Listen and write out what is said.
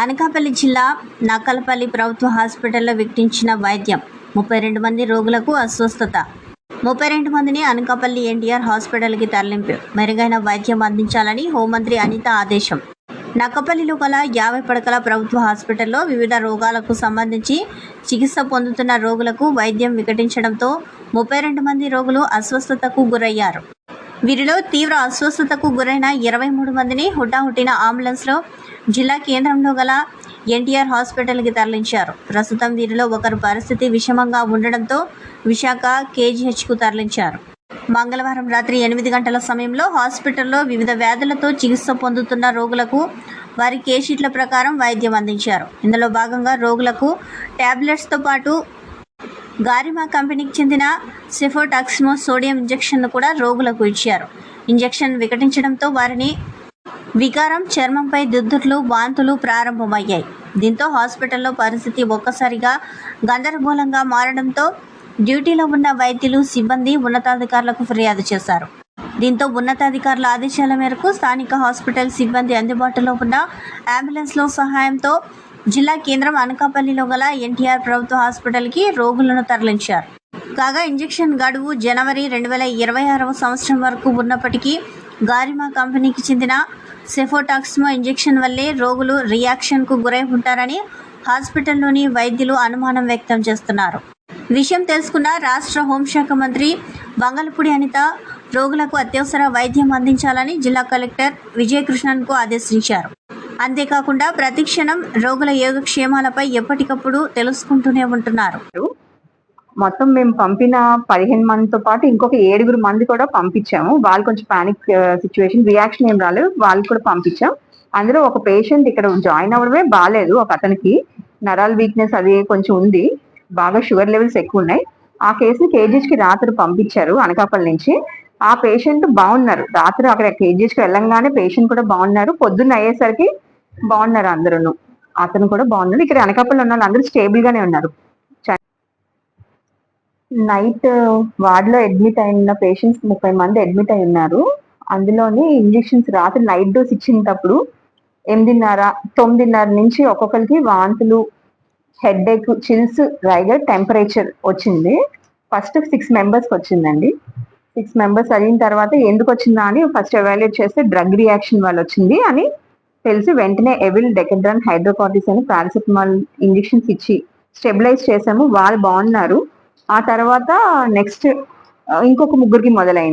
అనకాపల్లి జిల్లా నక్కలపల్లి ప్రభుత్వ హాస్పిటల్లో వికటించిన వైద్యం. 32 మంది రోగులకు అస్వస్థత. 32 మందిని అనకాపల్లి ఎన్టీఆర్ హాస్పిటల్కి తరలింపు. మెరుగైన వైద్యం అందించాలని హోంమంత్రి అనిత ఆదేశం. నక్కపల్లిలో గల 50 పడకల ప్రభుత్వ హాస్పిటల్లో వివిధ రోగాలకు సంబంధించి చికిత్స పొందుతున్న రోగులకు వైద్యం వికటించడంతో 32 మంది రోగులు అస్వస్థతకు గురయ్యారు. వీరిలో తీవ్ర అస్వస్థతకు గురైన 23 మందిని హుటాహుటిన అంబులెన్స్లో జిల్లా కేంద్రంలో గల ఎన్టీఆర్ హాస్పిటల్కి తరలించారు. ప్రస్తుతం వీరిలో ఒకరు పరిస్థితి విషమంగా ఉండడంతో విశాఖ కేజీహెచ్కు తరలించారు. మంగళవారం రాత్రి 8 గంటల సమయంలో హాస్పిటల్లో వివిధ వ్యాధులతో చికిత్స పొందుతున్న రోగులకు వారి కేషీట్ల ప్రకారం వైద్యం అందించారు. ఇందులో భాగంగా రోగులకు ట్యాబ్లెట్స్తో పాటు గారిమా కంపెనీకి చెందిన సెఫోటాక్సిమో సోడియం ఇంజెక్షన్ను కూడా రోగులకు ఇచ్చారు. ఇంజెక్షన్ వికటించడంతో వారిని వికారం, చర్మంపై దుద్దుట్లు, వాంతులు ప్రారంభమయ్యాయి. దీంతో హాస్పిటల్లో పరిస్థితి ఒక్కసారిగా గందరగోళంగా మారడంతో డ్యూటీలో ఉన్న వైద్యులు, సిబ్బంది ఉన్నతాధికారులకు ఫిర్యాదు చేశారు. దీంతో ఉన్నతాధికారుల ఆదేశాల మేరకు స్థానిక హాస్పిటల్ సిబ్బంది అందుబాటులో ఉన్న అంబులెన్స్లో సహాయంతో జిల్లా కేంద్రం అనకాపల్లిలో గల ఎన్టీఆర్ ప్రభుత్వ హాస్పిటల్కి రోగులను తరలించారు. కాగా ఇంజెక్షన్ గడువు జనవరి 2026 సంవత్సరం వరకు ఉన్నప్పటికీ గారిమా కంపెనీకి చెందిన సెఫోటాక్సిమో ఇంజెక్షన్ వల్లే రోగులు రియాక్షన్కు గురై ఉంటారని హాస్పిటల్లోని వైద్యులు అనుమానం వ్యక్తం చేస్తున్నారు. విషయం తెలుసుకున్న రాష్ట్ర హోంశాఖ మంత్రి వంగలపూడి అనిత రోగులకు అత్యవసర వైద్యం అందించాలని జిల్లా కలెక్టర్ విజయకృష్ణన్కు ఆదేశించారు. అంతేకాకుండా ప్రతిక్షణం రోగుల యోగక్షేమాలపై ఎప్పటికప్పుడు తెలుసుకుంటూనే ఉంటున్నారు. మొత్తం మేము పంపిన 15 మందితో పాటు ఇంకొక 7 మంది కూడా పంపించాము. వాళ్ళు కొంచెం పానిక్ సిచ్యువేషన్, రియాక్షన్ ఏం రాలేదు, వాళ్ళు కూడా పంపించాం. అందులో ఒక పేషెంట్ ఇక్కడ జాయిన్ అవ్వడమే బాగాలేదు. ఒక అతనికి నరాల వీక్నెస్ అది కొంచెం ఉంది, బాగా షుగర్ లెవెల్స్ ఎక్కువ ఉన్నాయి. ఆ కేసుని కేజీహెచ్కి రాత్రి పంపించారు అనకాపల్లి నుంచి. ఆ పేషెంట్ బాగున్నారు. రాత్రి అక్కడ కేజీహెచ్కి వెళ్ళంగానే పేషెంట్ కూడా బాగున్నారు. పొద్దున్న అయ్యేసరికి బాగున్నారు అందరూ. అతను కూడా బాగున్నారు. ఇక్కడ అనకాపల్లి ఉన్న అందరూ స్టేబుల్ గానే ఉన్నారు. నైట్ వార్డులో అడ్మిట్ అయిన పేషెంట్స్ 30 మంది అడ్మిట్ అయి ఉన్నారు. అందులోని ఇంజెక్షన్స్ రాత్రి నైట్ డోస్ ఇచ్చినప్పుడు 8:30, 9:30 నుంచి ఒక్కొక్కరికి వాంతులు, హెడ్ఏక్, చిల్స్, రైగర్, టెంపరేచర్ వచ్చింది. ఫస్ట్ 6 మెంబర్స్కి వచ్చిందండి. 6 మెంబర్స్ అయిన తర్వాత ఎందుకు వచ్చిందా అని ఫస్ట్ ఎవాల్యుయేట్ చేస్తే డ్రగ్ రియాక్షన్ వల్ల వచ్చింది అని తెలిసి వెంటనే ఎవిల్, డెకెడ్రాన్, హైడ్రోకార్టిస్ అని పారాసిటమాల్ ఇంజెక్షన్స్ ఇచ్చి స్టెబిలైజ్ చేసాము. వాళ్ళు బాగున్నారు. ఆ తర్వాత నెక్స్ట్ ఇంకొక 3కి మొదలైంది.